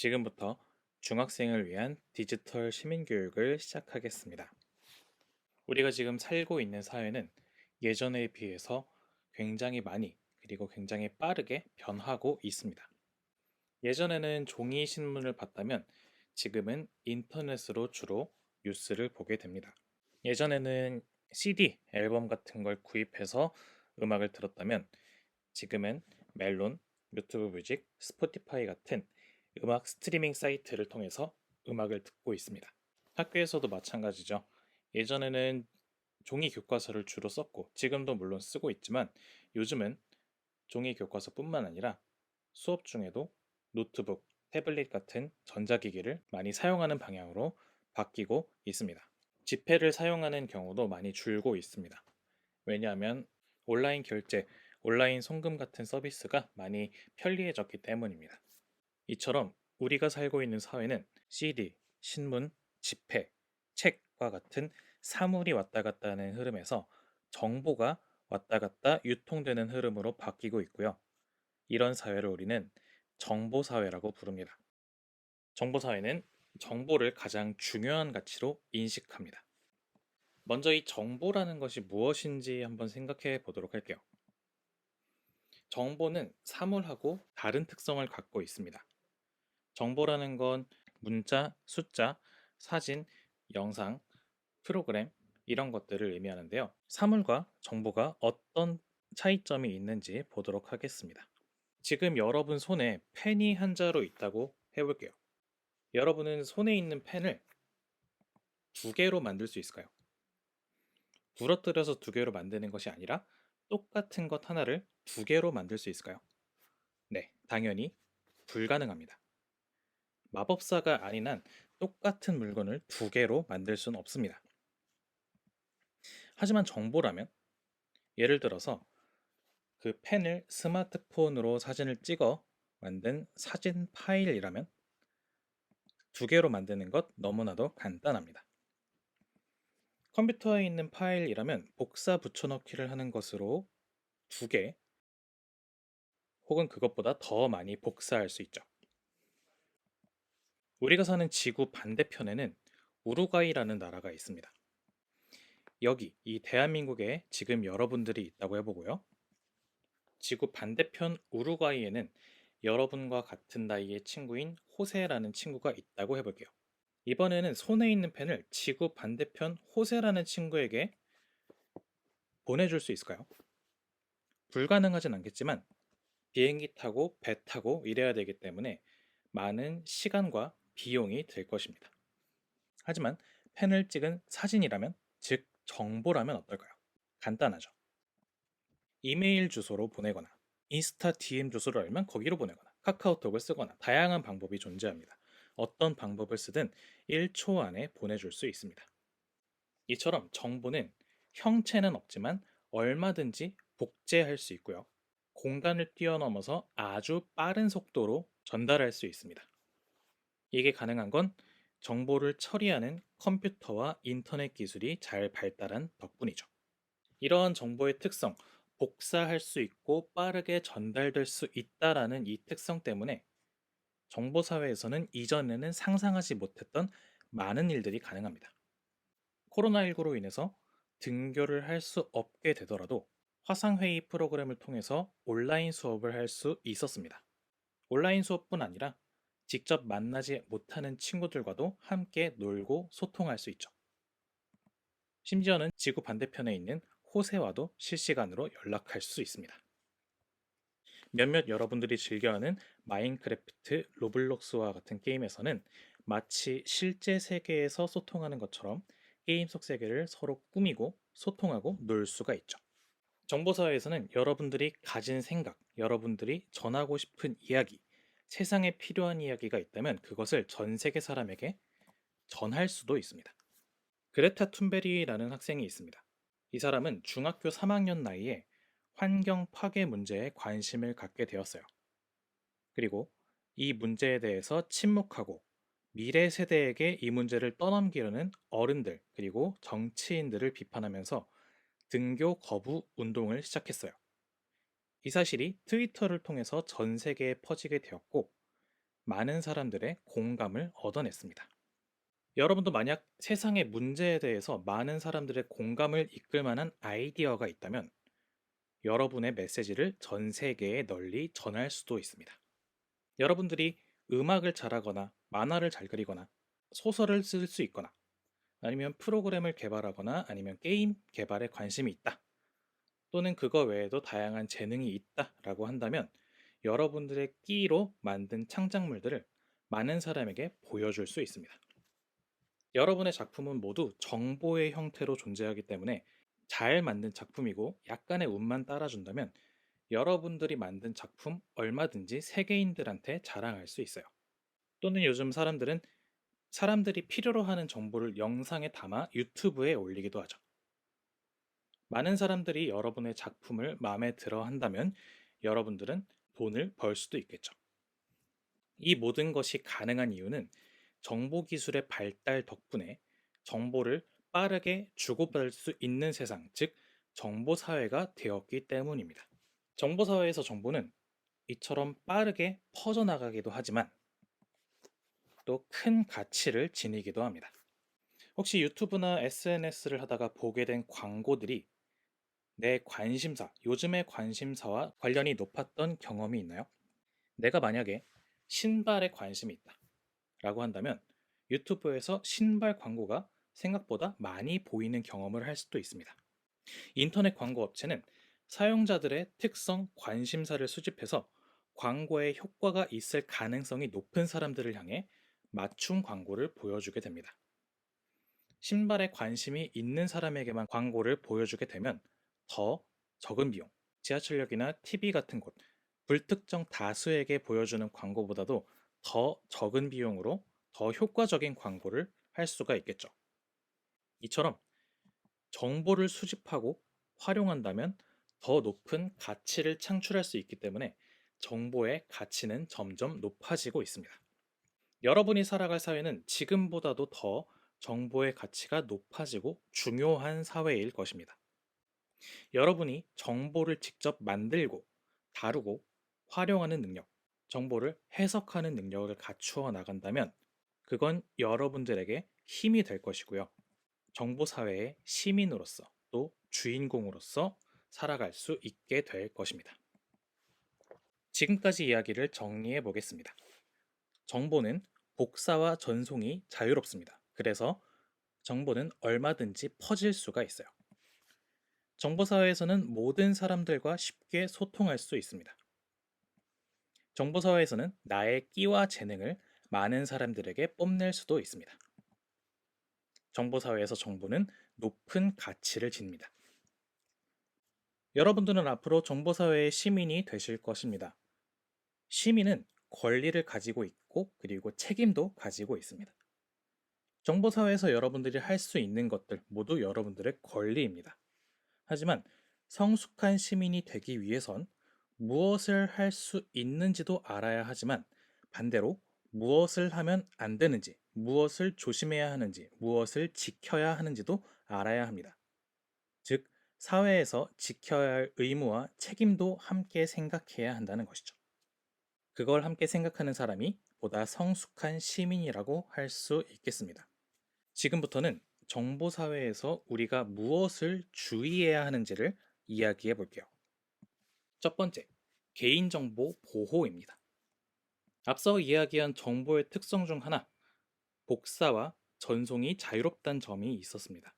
지금부터 중학생을 위한 디지털 시민교육을 시작하겠습니다. 우리가 지금 살고 있는 사회는 예전에 비해서 굉장히 많이 그리고 굉장히 빠르게 변하고 있습니다. 예전에는 종이 신문을 봤다면 지금은 인터넷으로 주로 뉴스를 보게 됩니다. 예전에는 CD, 앨범 같은 걸 구입해서 음악을 들었다면 지금은 멜론, 유튜브 뮤직, 스포티파이 같은 음악 스트리밍 사이트를 통해서 음악을 듣고 있습니다. 학교에서도 마찬가지죠. 예전에는 종이 교과서를 주로 썼고 지금도 물론 쓰고 있지만 요즘은 종이 교과서뿐만 아니라 수업 중에도 노트북, 태블릿 같은 전자기기를 많이 사용하는 방향으로 바뀌고 있습니다. 지폐를 사용하는 경우도 많이 줄고 있습니다. 왜냐하면 온라인 결제, 온라인 송금 같은 서비스가 많이 편리해졌기 때문입니다. 이처럼 우리가 살고 있는 사회는 CD, 신문, 지폐, 책과 같은 사물이 왔다 갔다 하는 흐름에서 정보가 왔다 갔다 유통되는 흐름으로 바뀌고 있고요. 이런 사회를 우리는 정보사회라고 부릅니다. 정보사회는 정보를 가장 중요한 가치로 인식합니다. 먼저 이 정보라는 것이 무엇인지 한번 생각해 보도록 할게요. 정보는 사물하고 다른 특성을 갖고 있습니다. 정보라는 건 문자, 숫자, 사진, 영상, 프로그램 이런 것들을 의미하는데요. 사물과 정보가 어떤 차이점이 있는지 보도록 하겠습니다. 지금 여러분 손에 펜이 한 자루 있다고 해볼게요. 여러분은 손에 있는 펜을 두 개로 만들 수 있을까요? 부러뜨려서 두 개로 만드는 것이 아니라 똑같은 것 하나를 두 개로 만들 수 있을까요? 네, 당연히 불가능합니다. 마법사가 아닌 한 똑같은 물건을 두 개로 만들 수는 없습니다. 하지만 정보라면 예를 들어서 그 펜을 스마트폰으로 사진을 찍어 만든 사진 파일이라면 두 개로 만드는 것 너무나도 간단합니다. 컴퓨터에 있는 파일이라면 복사 붙여넣기를 하는 것으로 두 개 혹은 그것보다 더 많이 복사할 수 있죠. 우리가 사는 지구 반대편에는 우루과이라는 나라가 있습니다. 여기 이 대한민국에 지금 여러분들이 있다고 해보고요. 지구 반대편 우루과이에는 여러분과 같은 나이의 친구인 호세라는 친구가 있다고 해볼게요. 이번에는 손에 있는 펜을 지구 반대편 호세라는 친구에게 보내줄 수 있을까요? 불가능하진 않겠지만 비행기 타고 배 타고 이래야 되기 때문에 많은 시간과 비용이 들 것입니다. 하지만 펜을 찍은 사진이라면, 즉 정보라면 어떨까요? 간단하죠. 이메일 주소로 보내거나 인스타 DM 주소를 알면 거기로 보내거나 카카오톡을 쓰거나 다양한 방법이 존재합니다. 어떤 방법을 쓰든 1초 안에 보내줄 수 있습니다. 이처럼 정보는 형체는 없지만 얼마든지 복제할 수 있고요. 공간을 뛰어넘어서 아주 빠른 속도로 전달할 수 있습니다. 이게 가능한 건 정보를 처리하는 컴퓨터와 인터넷 기술이 잘 발달한 덕분이죠. 이러한 정보의 특성, 복사할 수 있고 빠르게 전달될 수 있다라는 이 특성 때문에 정보 사회에서는 이전에는 상상하지 못했던 많은 일들이 가능합니다. 코로나19로 인해서 등교를 할 수 없게 되더라도 화상회의 프로그램을 통해서 온라인 수업을 할 수 있었습니다. 온라인 수업뿐 아니라 직접 만나지 못하는 친구들과도 함께 놀고 소통할 수 있죠. 심지어는 지구 반대편에 있는 호세와도 실시간으로 연락할 수 있습니다. 몇몇 여러분들이 즐겨하는 마인크래프트, 로블록스와 같은 게임에서는 마치 실제 세계에서 소통하는 것처럼 게임 속 세계를 서로 꾸미고 소통하고 놀 수가 있죠. 정보사회에서는 여러분들이 가진 생각, 여러분들이 전하고 싶은 이야기, 세상에 필요한 이야기가 있다면 그것을 전 세계 사람에게 전할 수도 있습니다. 그레타 툰베리라는 학생이 있습니다. 이 사람은 중학교 3학년 나이에 환경 파괴 문제에 관심을 갖게 되었어요. 그리고 이 문제에 대해서 침묵하고 미래 세대에게 이 문제를 떠넘기려는 어른들 그리고 정치인들을 비판하면서 등교 거부 운동을 시작했어요. 이 사실이 트위터를 통해서 전 세계에 퍼지게 되었고 많은 사람들의 공감을 얻어냈습니다. 여러분도 만약 세상의 문제에 대해서 많은 사람들의 공감을 이끌 만한 아이디어가 있다면 여러분의 메시지를 전 세계에 널리 전할 수도 있습니다. 여러분들이 음악을 잘하거나 만화를 잘 그리거나 소설을 쓸 수 있거나 아니면 프로그램을 개발하거나 아니면 게임 개발에 관심이 있다. 또는 그거 외에도 다양한 재능이 있다라고 한다면 여러분들의 끼로 만든 창작물들을 많은 사람에게 보여줄 수 있습니다. 여러분의 작품은 모두 정보의 형태로 존재하기 때문에 잘 만든 작품이고 약간의 운만 따라준다면 여러분들이 만든 작품 얼마든지 세계인들한테 자랑할 수 있어요. 또는 요즘 사람들은 사람들이 필요로 하는 정보를 영상에 담아 유튜브에 올리기도 하죠. 많은 사람들이 여러분의 작품을 마음에 들어 한다면 여러분들은 돈을 벌 수도 있겠죠. 이 모든 것이 가능한 이유는 정보 기술의 발달 덕분에 정보를 빠르게 주고받을 수 있는 세상, 즉 정보 사회가 되었기 때문입니다. 정보 사회에서 정보는 이처럼 빠르게 퍼져나가기도 하지만 또 큰 가치를 지니기도 합니다. 혹시 유튜브나 SNS를 하다가 보게 된 광고들이 내 관심사, 요즘의 관심사와 관련이 높았던 경험이 있나요? 내가 만약에 신발에 관심이 있다 라고 한다면 유튜브에서 신발 광고가 생각보다 많이 보이는 경험을 할 수도 있습니다. 인터넷 광고 업체는 사용자들의 특성, 관심사를 수집해서 광고에 효과가 있을 가능성이 높은 사람들을 향해 맞춤 광고를 보여주게 됩니다. 신발에 관심이 있는 사람에게만 광고를 보여주게 되면 더 적은 비용, 지하철역이나 TV 같은 곳, 불특정 다수에게 보여주는 광고보다도 더 적은 비용으로 더 효과적인 광고를 할 수가 있겠죠. 이처럼 정보를 수집하고 활용한다면 더 높은 가치를 창출할 수 있기 때문에 정보의 가치는 점점 높아지고 있습니다. 여러분이 살아갈 사회는 지금보다도 더 정보의 가치가 높아지고 중요한 사회일 것입니다. 여러분이 정보를 직접 만들고 다루고 활용하는 능력, 정보를 해석하는 능력을 갖추어 나간다면 그건 여러분들에게 힘이 될 것이고요. 정보 사회의 시민으로서 또 주인공으로서 살아갈 수 있게 될 것입니다. 지금까지 이야기를 정리해 보겠습니다. 정보는 복사와 전송이 자유롭습니다. 그래서 정보는 얼마든지 퍼질 수가 있어요. 정보사회에서는 모든 사람들과 쉽게 소통할 수 있습니다. 정보사회에서는 나의 끼와 재능을 많은 사람들에게 뽐낼 수도 있습니다. 정보사회에서 정보는 높은 가치를 지닙니다. 여러분들은 앞으로 정보사회의 시민이 되실 것입니다. 시민은 권리를 가지고 있고 그리고 책임도 가지고 있습니다. 정보사회에서 여러분들이 할 수 있는 것들 모두 여러분들의 권리입니다. 하지만 성숙한 시민이 되기 위해선 무엇을 할 수 있는지도 알아야 하지만 반대로 무엇을 하면 안 되는지, 무엇을 조심해야 하는지, 무엇을 지켜야 하는지도 알아야 합니다. 즉, 사회에서 지켜야 할 의무와 책임도 함께 생각해야 한다는 것이죠. 그걸 함께 생각하는 사람이 보다 성숙한 시민이라고 할 수 있겠습니다. 지금부터는 정보사회에서 우리가 무엇을 주의해야 하는지를 이야기해 볼게요. 첫 번째, 개인정보 보호입니다. 앞서 이야기한 정보의 특성 중 하나, 복사와 전송이 자유롭다는 점이 있었습니다.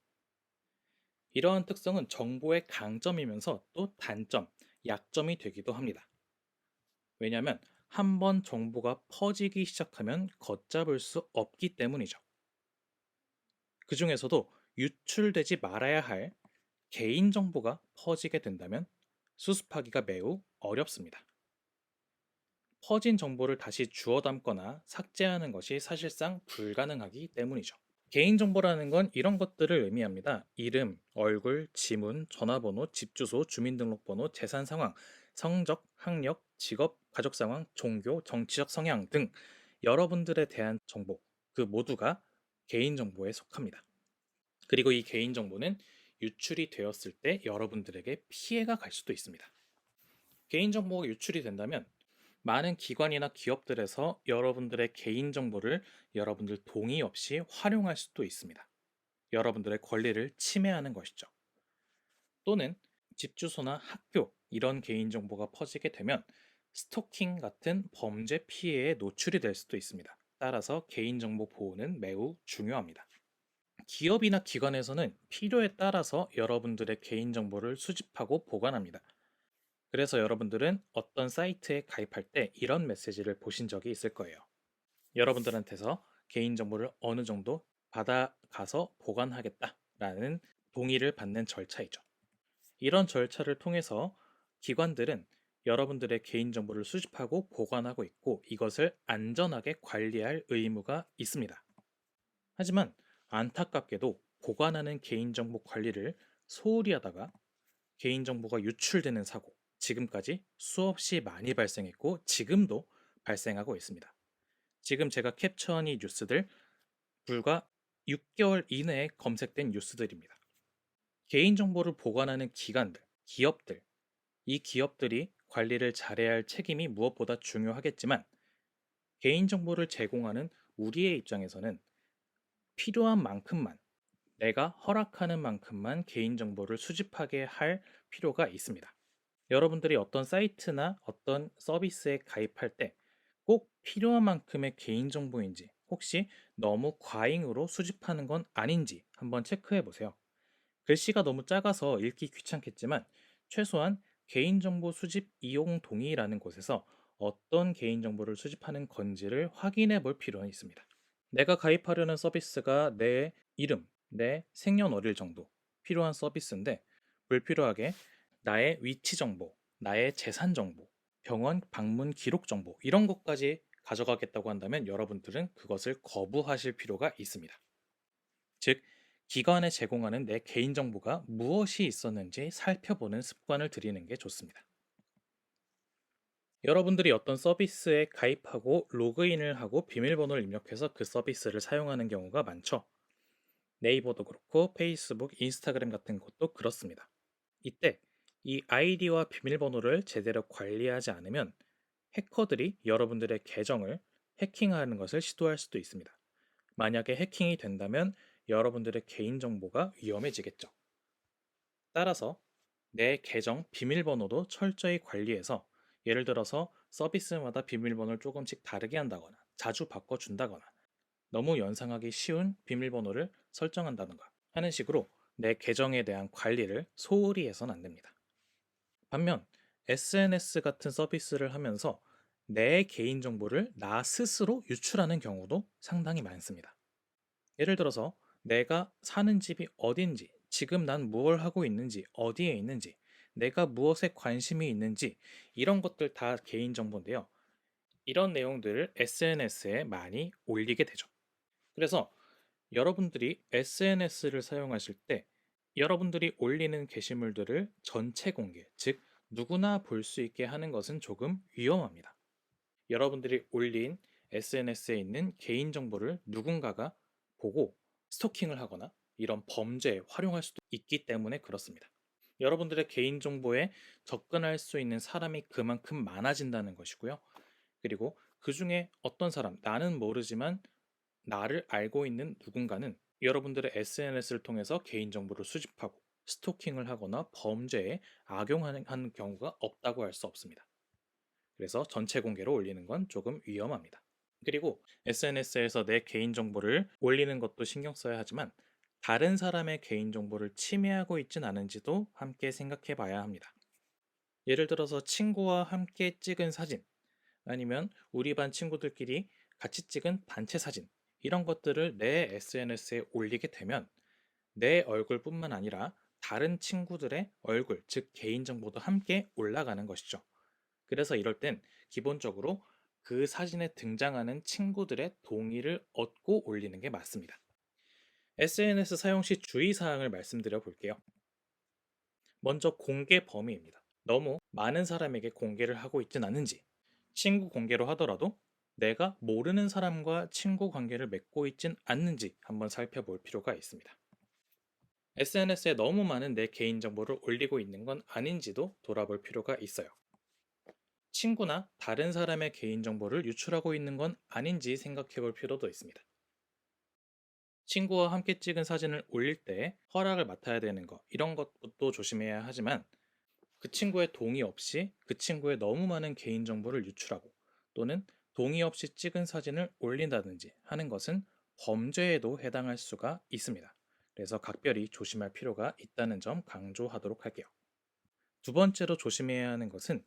이러한 특성은 정보의 강점이면서 또 단점, 약점이 되기도 합니다. 왜냐하면 한번 정보가 퍼지기 시작하면 걷잡을 수 없기 때문이죠. 그 중에서도 유출되지 말아야 할 개인정보가 퍼지게 된다면 수습하기가 매우 어렵습니다. 퍼진 정보를 다시 주워 담거나 삭제하는 것이 사실상 불가능하기 때문이죠. 개인정보라는 건 이런 것들을 의미합니다. 이름, 얼굴, 지문, 전화번호, 집주소, 주민등록번호, 재산 상황, 성적, 학력, 직업, 가족 상황, 종교, 정치적 성향 등 여러분들에 대한 정보, 그 모두가 개인정보에 속합니다. 그리고 이 개인정보는 유출이 되었을 때 여러분들에게 피해가 갈 수도 있습니다. 개인정보가 유출이 된다면 많은 기관이나 기업들에서 여러분들의 개인정보를 여러분들 동의 없이 활용할 수도 있습니다. 여러분들의 권리를 침해하는 것이죠. 또는 집 주소나 학교 이런 개인정보가 퍼지게 되면 스토킹 같은 범죄 피해에 노출이 될 수도 있습니다. 따라서 개인정보 보호는 매우 중요합니다. 기업이나 기관에서는 필요에 따라서 여러분들의 개인정보를 수집하고 보관합니다. 그래서 여러분들은 어떤 사이트에 가입할 때 이런 메시지를 보신 적이 있을 거예요. 여러분들한테서 개인정보를 어느 정도 받아가서 보관하겠다라는 동의를 받는 절차이죠. 이런 절차를 통해서 기관들은 여러분들의 개인정보를 수집하고 보관하고 있고 이것을 안전하게 관리할 의무가 있습니다. 하지만 안타깝게도 보관하는 개인정보 관리를 소홀히 하다가 개인정보가 유출되는 사고, 지금까지 수없이 많이 발생했고 지금도 발생하고 있습니다. 지금 제가 캡처한 이 뉴스들 불과 6개월 이내에 검색된 뉴스들입니다. 개인정보를 보관하는 기관들, 기업들, 이 기업들이 관리를 잘해야 할 책임이 무엇보다 중요하겠지만 개인정보를 제공하는 우리의 입장에서는 필요한 만큼만, 내가 허락하는 만큼만 개인정보를 수집하게 할 필요가 있습니다. 여러분들이 어떤 사이트나 어떤 서비스에 가입할 때 꼭 필요한 만큼의 개인정보인지 혹시 너무 과잉으로 수집하는 건 아닌지 한번 체크해 보세요. 글씨가 너무 작아서 읽기 귀찮겠지만 최소한 개인정보 수집 이용 동의라는 곳에서 어떤 개인정보를 수집하는 건지를 확인해 볼 필요는 있습니다. 내가 가입하려는 서비스가 내 이름, 내 생년월일 정도 필요한 서비스인데 불필요하게 나의 위치 정보, 나의 재산 정보, 병원 방문 기록 정보 이런 것까지 가져가겠다고 한다면 여러분들은 그것을 거부하실 필요가 있습니다. 즉, 기관에 제공하는 내 개인정보가 무엇이 있었는지 살펴보는 습관을 들이는 게 좋습니다. 여러분들이 어떤 서비스에 가입하고 로그인을 하고 비밀번호를 입력해서 그 서비스를 사용하는 경우가 많죠. 네이버도 그렇고 페이스북, 인스타그램 같은 것도 그렇습니다. 이때 이 아이디와 비밀번호를 제대로 관리하지 않으면 해커들이 여러분들의 계정을 해킹하는 것을 시도할 수도 있습니다. 만약에 해킹이 된다면 여러분들의 개인정보가 위험해지겠죠. 따라서 내 계정 비밀번호도 철저히 관리해서 예를 들어서 서비스마다 비밀번호를 조금씩 다르게 한다거나 자주 바꿔준다거나 너무 연상하기 쉬운 비밀번호를 설정한다든가 하는 식으로 내 계정에 대한 관리를 소홀히 해서는 안 됩니다. 반면 SNS 같은 서비스를 하면서 내 개인정보를 나 스스로 유출하는 경우도 상당히 많습니다. 예를 들어서 내가 사는 집이 어딘지, 지금 난 무엇을 하고 있는지, 어디에 있는지, 내가 무엇에 관심이 있는지 이런 것들 다 개인정보인데요. 이런 내용들을 SNS에 많이 올리게 되죠. 그래서 여러분들이 SNS를 사용하실 때 여러분들이 올리는 게시물들을 전체 공개, 즉 누구나 볼 수 있게 하는 것은 조금 위험합니다. 여러분들이 올린 SNS에 있는 개인정보를 누군가가 보고 스토킹을 하거나 이런 범죄에 활용할 수도 있기 때문에 그렇습니다. 여러분들의 개인정보에 접근할 수 있는 사람이 그만큼 많아진다는 것이고요. 그리고 그 중에 어떤 사람, 나는 모르지만 나를 알고 있는 누군가는 여러분들의 SNS를 통해서 개인정보를 수집하고 스토킹을 하거나 범죄에 악용하는 경우가 없다고 할 수 없습니다. 그래서 전체 공개로 올리는 건 조금 위험합니다. 그리고 SNS에서 내 개인정보를 올리는 것도 신경 써야 하지만 다른 사람의 개인정보를 침해하고 있진 않은지도 함께 생각해 봐야 합니다. 예를 들어서 친구와 함께 찍은 사진, 아니면 우리 반 친구들끼리 같이 찍은 단체 사진, 이런 것들을 내 SNS에 올리게 되면 내 얼굴뿐만 아니라 다른 친구들의 얼굴, 즉 개인정보도 함께 올라가는 것이죠. 그래서 이럴 땐 기본적으로 그 사진에 등장하는 친구들의 동의를 얻고 올리는 게 맞습니다. SNS 사용 시 주의사항을 말씀드려 볼게요. 먼저 공개 범위입니다. 너무 많은 사람에게 공개를 하고 있진 않은지, 친구 공개로 하더라도 내가 모르는 사람과 친구 관계를 맺고 있진 않는지 한번 살펴볼 필요가 있습니다. SNS에 너무 많은 내 개인정보를 올리고 있는 건 아닌지도 돌아볼 필요가 있어요. 친구나 다른 사람의 개인정보를 유출하고 있는 건 아닌지 생각해 볼 필요도 있습니다. 친구와 함께 찍은 사진을 올릴 때 허락을 맡아야 되는 거, 이런 것도 조심해야 하지만 그 친구의 동의 없이 그 친구의 너무 많은 개인정보를 유출하고 또는 동의 없이 찍은 사진을 올린다든지 하는 것은 범죄에도 해당할 수가 있습니다. 그래서 각별히 조심할 필요가 있다는 점 강조하도록 할게요. 두 번째로 조심해야 하는 것은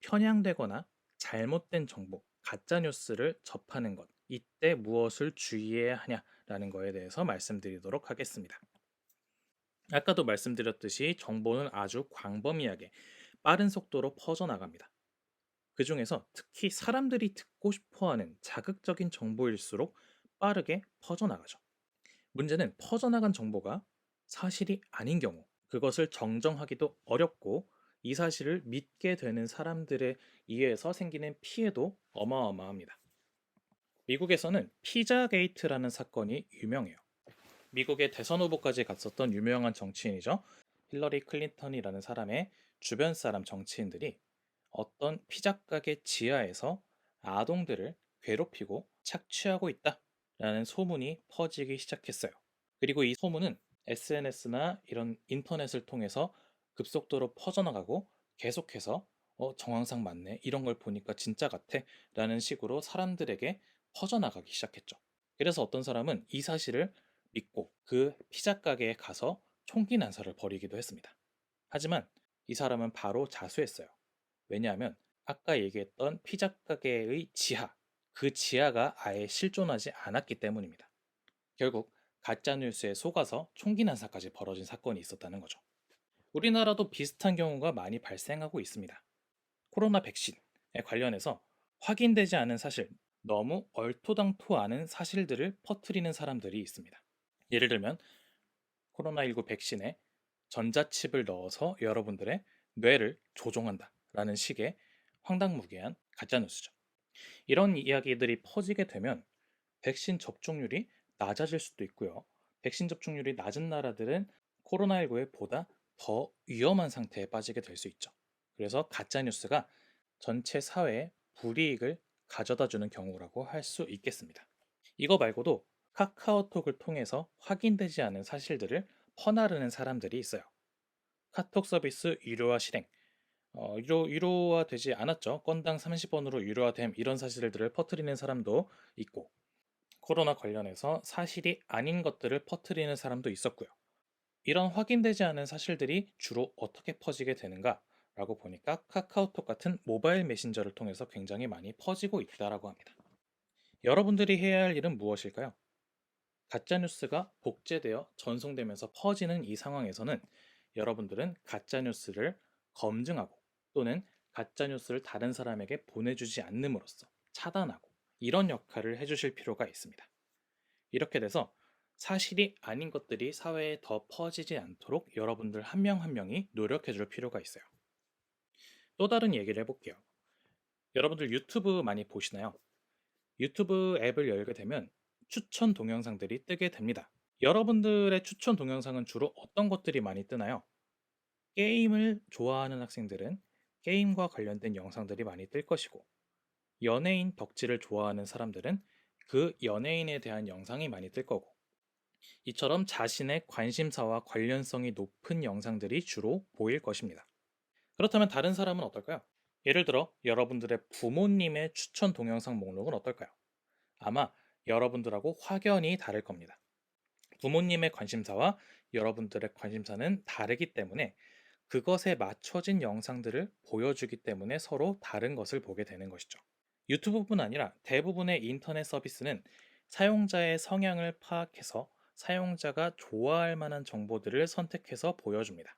편향되거나 잘못된 정보, 가짜 뉴스를 접하는 것. 이때 무엇을 주의해야 하냐라는 거에 대해서 말씀드리도록 하겠습니다. 아까도 말씀드렸듯이 정보는 아주 광범위하게 빠른 속도로 퍼져나갑니다. 그 중에서 특히 사람들이 듣고 싶어 하는 자극적인 정보일수록 빠르게 퍼져나가죠. 문제는 퍼져나간 정보가 사실이 아닌 경우, 그것을 정정하기도 어렵고 이 사실을 믿게 되는 사람들에 의해서 생기는 피해도 어마어마합니다. 미국에서는 피자 게이트라는 사건이 유명해요. 미국의 대선 후보까지 갔었던 유명한 정치인이죠. 힐러리 클린턴이라는 사람의 주변 사람 정치인들이 어떤 피자 가게 지하에서 아동들을 괴롭히고 착취하고 있다라는 소문이 퍼지기 시작했어요. 그리고 이 소문은 SNS나 이런 인터넷을 통해서 급속도로 퍼져나가고 계속해서 정황상 맞네. 이런 걸 보니까 진짜 같아. 라는 식으로 사람들에게 퍼져나가기 시작했죠. 그래서 어떤 사람은 이 사실을 믿고 그 피자 가게에 가서 총기 난사를 벌이기도 했습니다. 하지만 이 사람은 바로 자수했어요. 왜냐하면 아까 얘기했던 피자 가게의 지하, 그 지하가 아예 실존하지 않았기 때문입니다. 결국 가짜 뉴스에 속아서 총기 난사까지 벌어진 사건이 있었다는 거죠. 우리나라도 비슷한 경우가 많이 발생하고 있습니다. 코로나 백신에 관련해서 확인되지 않은 사실, 너무 얼토당토않은 사실들을 퍼뜨리는 사람들이 있습니다. 예를 들면 코로나19 백신에 전자칩을 넣어서 여러분들의 뇌를 조종한다 라는 식의 황당무계한 가짜뉴스죠. 이런 이야기들이 퍼지게 되면 백신 접종률이 낮아질 수도 있고요. 백신 접종률이 낮은 나라들은 코로나19에 보다 더 위험한 상태에 빠지게 될 수 있죠. 그래서 가짜뉴스가 전체 사회에 불이익을 가져다 주는 경우라고 할 수 있겠습니다. 이거 말고도 카카오톡을 통해서 확인되지 않은 사실들을 퍼나르는 사람들이 있어요. 카톡 서비스 유료화 실행, 유료화 되지 않았죠. 건당 30원으로 유료화됨 이런 사실들을 퍼뜨리는 사람도 있고 코로나 관련해서 사실이 아닌 것들을 퍼뜨리는 사람도 있었고요. 이런 확인되지 않은 사실들이 주로 어떻게 퍼지게 되는가? 라고 보니까 카카오톡 같은 모바일 메신저를 통해서 굉장히 많이 퍼지고 있다라고 합니다. 여러분들이 해야 할 일은 무엇일까요? 가짜뉴스가 복제되어 전송되면서 퍼지는 이 상황에서는 여러분들은 가짜뉴스를 검증하고 또는 가짜뉴스를 다른 사람에게 보내주지 않음으로써 차단하고 이런 역할을 해주실 필요가 있습니다. 이렇게 돼서 사실이 아닌 것들이 사회에 더 퍼지지 않도록 여러분들 한 명 한 명이 노력해 줄 필요가 있어요. 또 다른 얘기를 해볼게요. 여러분들 유튜브 많이 보시나요? 유튜브 앱을 열게 되면 추천 동영상들이 뜨게 됩니다. 여러분들의 추천 동영상은 주로 어떤 것들이 많이 뜨나요? 게임을 좋아하는 학생들은 게임과 관련된 영상들이 많이 뜰 것이고, 연예인 덕질을 좋아하는 사람들은 그 연예인에 대한 영상이 많이 뜰 거고, 이처럼 자신의 관심사와 관련성이 높은 영상들이 주로 보일 것입니다. 그렇다면 다른 사람은 어떨까요? 예를 들어 여러분들의 부모님의 추천 동영상 목록은 어떨까요? 아마 여러분들하고 확연히 다를 겁니다. 부모님의 관심사와 여러분들의 관심사는 다르기 때문에 그것에 맞춰진 영상들을 보여주기 때문에 서로 다른 것을 보게 되는 것이죠. 유튜브뿐 아니라 대부분의 인터넷 서비스는 사용자의 성향을 파악해서 사용자가 좋아할 만한 정보들을 선택해서 보여줍니다.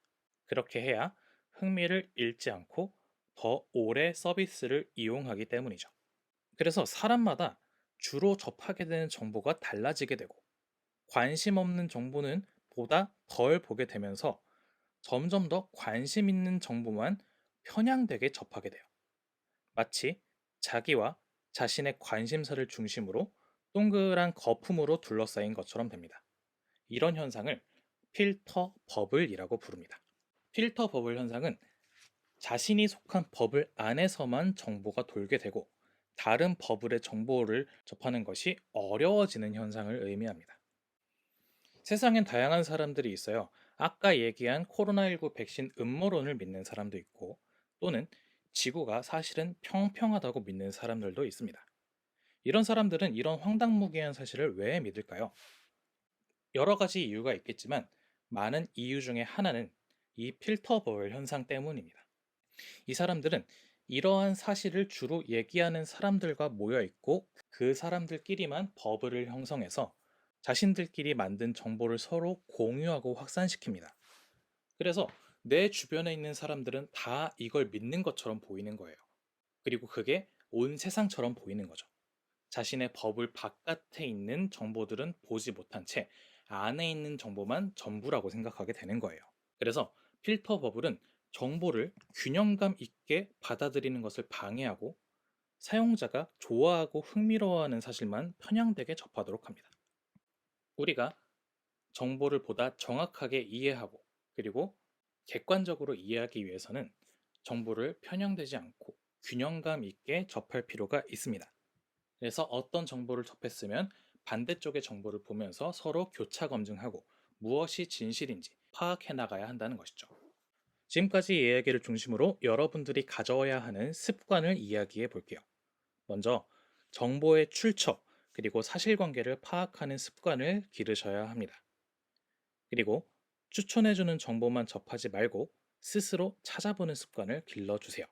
그렇게 해야 흥미를 잃지 않고 더 오래 서비스를 이용하기 때문이죠. 그래서 사람마다 주로 접하게 되는 정보가 달라지게 되고 관심 없는 정보는 보다 덜 보게 되면서 점점 더 관심 있는 정보만 편향되게 접하게 돼요. 마치 자기와 자신의 관심사를 중심으로 동그란 거품으로 둘러싸인 것처럼 됩니다. 이런 현상을 필터 버블이라고 부릅니다. 필터 버블 현상은 자신이 속한 버블 안에서만 정보가 돌게 되고 다른 버블의 정보를 접하는 것이 어려워지는 현상을 의미합니다. 세상엔 다양한 사람들이 있어요. 아까 얘기한 코로나19 백신 음모론을 믿는 사람도 있고 또는 지구가 사실은 평평하다고 믿는 사람들도 있습니다. 이런 사람들은 이런 황당무계한 사실을 왜 믿을까요? 여러 가지 이유가 있겠지만 많은 이유 중에 하나는 이 필터 버블 현상 때문입니다. 이 사람들은 이러한 사실을 주로 얘기하는 사람들과 모여 있고 그 사람들끼리만 버블을 형성해서 자신들끼리 만든 정보를 서로 공유하고 확산시킵니다. 그래서 내 주변에 있는 사람들은 다 이걸 믿는 것처럼 보이는 거예요. 그리고 그게 온 세상처럼 보이는 거죠. 자신의 버블 바깥에 있는 정보들은 보지 못한 채 안에 있는 정보만 전부라고 생각하게 되는 거예요. 그래서 필터 버블은 정보를 균형감 있게 받아들이는 것을 방해하고 사용자가 좋아하고 흥미로워하는 사실만 편향되게 접하도록 합니다. 우리가 정보를 보다 정확하게 이해하고 그리고 객관적으로 이해하기 위해서는 정보를 편향되지 않고 균형감 있게 접할 필요가 있습니다. 그래서 어떤 정보를 접했으면 반대쪽의 정보를 보면서 서로 교차 검증하고 무엇이 진실인지 파악해 나가야 한다는 것이죠. 지금까지 이야기를 중심으로 여러분들이 가져야 하는 습관을 이야기해 볼게요. 먼저 정보의 출처 그리고 사실관계를 파악하는 습관을 기르셔야 합니다. 그리고 추천해주는 정보만 접하지 말고 스스로 찾아보는 습관을 길러주세요.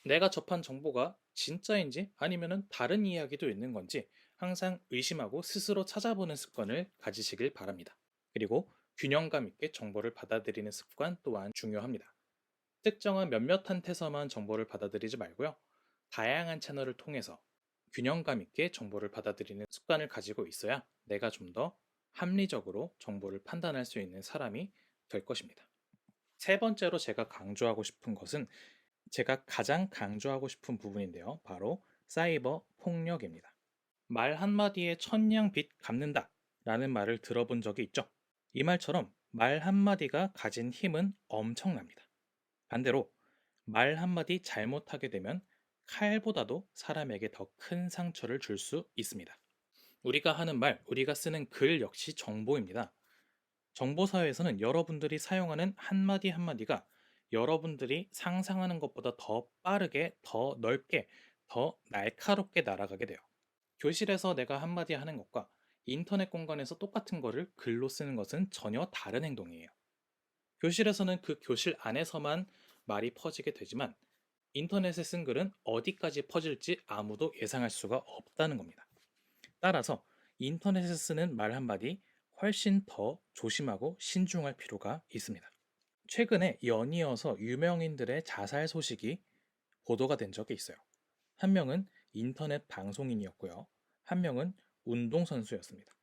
내가 접한 정보가 진짜인지 아니면 다른 이야기도 있는 건지 항상 의심하고 스스로 찾아보는 습관을 가지시길 바랍니다. 그리고 균형감 있게 정보를 받아들이는 습관 또한 중요합니다. 특정한 몇몇한테서만 정보를 받아들이지 말고요. 다양한 채널을 통해서 균형감 있게 정보를 받아들이는 습관을 가지고 있어야 내가 좀 더 합리적으로 정보를 판단할 수 있는 사람이 될 것입니다. 세 번째로 제가 강조하고 싶은 것은 제가 가장 강조하고 싶은 부분인데요. 바로 사이버 폭력입니다. 말 한마디에 천냥빚 갚는다 라는 말을 들어본 적이 있죠. 이 말처럼 말 한마디가 가진 힘은 엄청납니다. 반대로 말 한마디 잘못하게 되면 칼보다도 사람에게 더 큰 상처를 줄 수 있습니다. 우리가 하는 말, 우리가 쓰는 글 역시 정보입니다. 정보사회에서는 여러분들이 사용하는 한마디 한마디가 여러분들이 상상하는 것보다 더 빠르게, 더 넓게, 더 날카롭게 날아가게 돼요. 교실에서 내가 한마디 하는 것과 인터넷 공간에서 똑같은 거를 글로 쓰는 것은 전혀 다른 행동이에요. 교실에서는 그 교실 안에서만 말이 퍼지게 되지만 인터넷에 쓴 글은 어디까지 퍼질지 아무도 예상할 수가 없다는 겁니다. 따라서 인터넷에 쓰는 말 한마디 훨씬 더 조심하고 신중할 필요가 있습니다. 최근에 연이어서 유명인들의 자살 소식이 보도가 된 적이 있어요. 한 명은 인터넷 방송인이었고요. 한 명은 운동선수였습니다.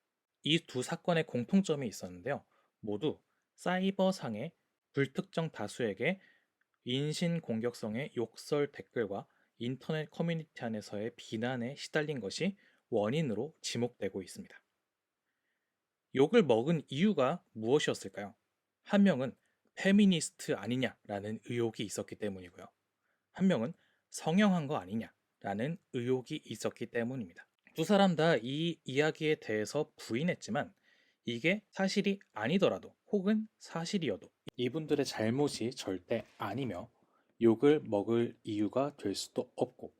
이 두 사건의 공통점이 있었는데요. 모두 사이버상의 불특정 다수에게 인신공격성의 욕설 댓글과 인터넷 커뮤니티 안에서의 비난에 시달린 것이 원인으로 지목되고 있습니다. 욕을 먹은 이유가 무엇이었을까요? 한 명은 페미니스트 아니냐라는 의혹이 있었기 때문이고요. 한 명은 성형한 거 아니냐라는 의혹이 있었기 때문입니다. 두 사람 다 이 이야기에 대해서 부인했지만 이게 사실이 아니더라도 혹은 사실이어도 이분들의 잘못이 절대 아니며 욕을 먹을 이유가 될 수도 없고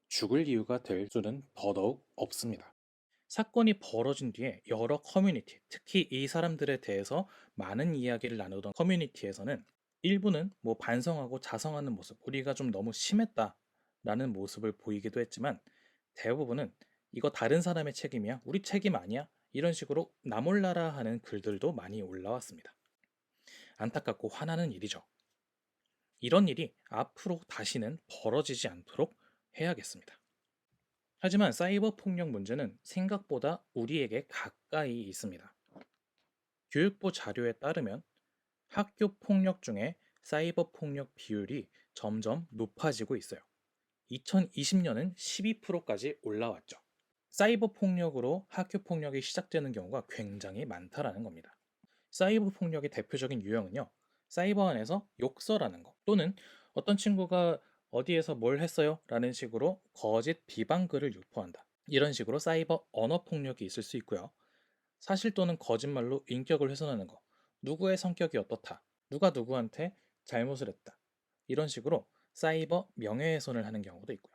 죽을 이유가 될 수는 더더욱 없습니다. 사건이 벌어진 뒤에 여러 커뮤니티, 특히 이 사람들에 대해서 많은 이야기를 나누던 커뮤니티에서는 일부는 뭐 반성하고 자성하는 모습, 우리가 좀 너무 심했다라는 모습을 보이기도 했지만 대부분은 이거 다른 사람의 책임이야, 우리 책임 아니야, 이런 식으로 나몰라라 하는 글들도 많이 올라왔습니다. 안타깝고 화나는 일이죠. 이런 일이 앞으로 다시는 벌어지지 않도록 해야겠습니다. 하지만 사이버 폭력 문제는 생각보다 우리에게 가까이 있습니다. 교육부 자료에 따르면 학교 폭력 중에 사이버 폭력 비율이 점점 높아지고 있어요. 2020년은 12%까지 올라왔죠. 사이버 폭력으로 학교 폭력이 시작되는 경우가 굉장히 많다라는 겁니다. 사이버 폭력의 대표적인 유형은요, 사이버 안에서 욕설하는 것 또는 어떤 친구가 어디에서 뭘 했어요? 라는 식으로 거짓 비방글을 유포한다. 이런 식으로 사이버 언어 폭력이 있을 수 있고요. 사실 또는 거짓말로 인격을 훼손하는 거. 누구의 성격이 어떻다. 누가 누구한테 잘못을 했다. 이런 식으로 사이버 명예훼손을 하는 경우도 있고요.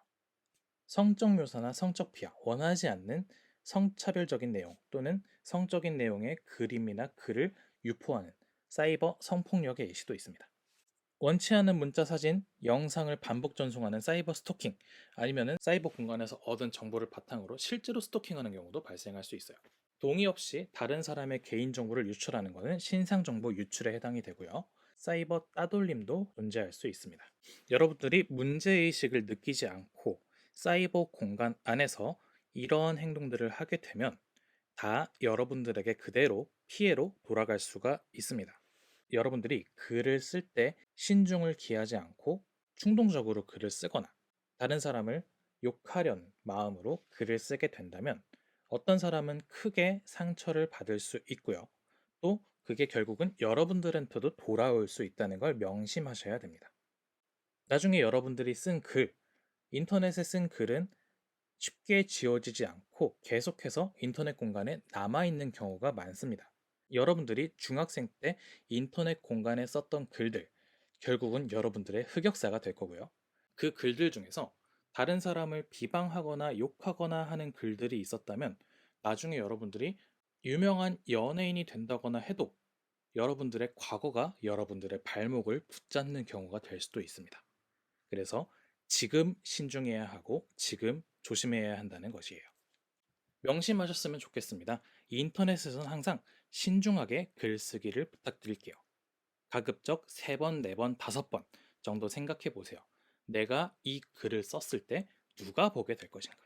성적 묘사나 성적 비하, 원하지 않는 성차별적인 내용 또는 성적인 내용의 그림이나 글을 유포하는 사이버 성폭력의 예시도 있습니다. 원치 않은 문자, 사진, 영상을 반복 전송하는 사이버 스토킹, 아니면은 사이버 공간에서 얻은 정보를 바탕으로 실제로 스토킹하는 경우도 발생할 수 있어요. 동의 없이 다른 사람의 개인정보를 유출하는 것은 신상정보 유출에 해당이 되고요. 사이버 따돌림도 존재할 수 있습니다. 여러분들이 문제의식을 느끼지 않고 사이버 공간 안에서 이러한 행동들을 하게 되면 다 여러분들에게 그대로 피해로 돌아갈 수가 있습니다. 여러분들이 글을 쓸 때 신중을 기하지 않고 충동적으로 글을 쓰거나 다른 사람을 욕하려는 마음으로 글을 쓰게 된다면 어떤 사람은 크게 상처를 받을 수 있고요. 또 그게 결국은 여러분들한테도 돌아올 수 있다는 걸 명심하셔야 됩니다. 나중에 여러분들이 쓴 글, 인터넷에 쓴 글은 쉽게 지워지지 않고 계속해서 인터넷 공간에 남아있는 경우가 많습니다. 여러분들이 중학생 때 인터넷 공간에 썼던 글들, 결국은 여러분들의 흑역사가 될 거고요. 그 글들 중에서 다른 사람을 비방하거나 욕하거나 하는 글들이 있었다면 나중에 여러분들이 유명한 연예인이 된다거나 해도 여러분들의 과거가 여러분들의 발목을 붙잡는 경우가 될 수도 있습니다. 그래서 지금 신중해야 하고 지금 조심해야 한다는 것이에요. 명심하셨으면 좋겠습니다. 인터넷에서는 항상 신중하게 글쓰기를 부탁드릴게요. 가급적 3번, 4번, 5번 정도 생각해 보세요. 내가 이 글을 썼을 때 누가 보게 될 것인가?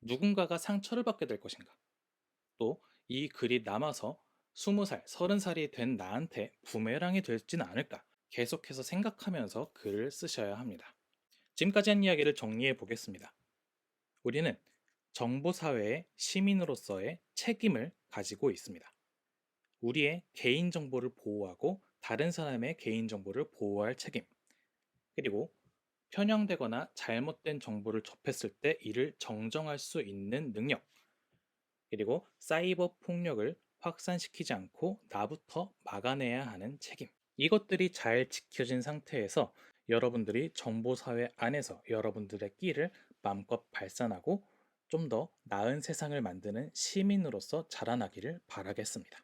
누군가가 상처를 받게 될 것인가? 또 이 글이 남아서 20살, 30살이 된 나한테 부메랑이 되지는 않을까? 계속해서 생각하면서 글을 쓰셔야 합니다. 지금까지 한 이야기를 정리해 보겠습니다. 우리는 정보사회의 시민으로서의 책임을 가지고 있습니다. 우리의 개인정보를 보호하고 다른 사람의 개인정보를 보호할 책임, 그리고 편향되거나 잘못된 정보를 접했을 때 이를 정정할 수 있는 능력, 그리고 사이버 폭력을 확산시키지 않고 나부터 막아내야 하는 책임. 이것들이 잘 지켜진 상태에서 여러분들이 정보사회 안에서 여러분들의 끼를 마음껏 발산하고 좀 더 나은 세상을 만드는 시민으로서 자라나기를 바라겠습니다.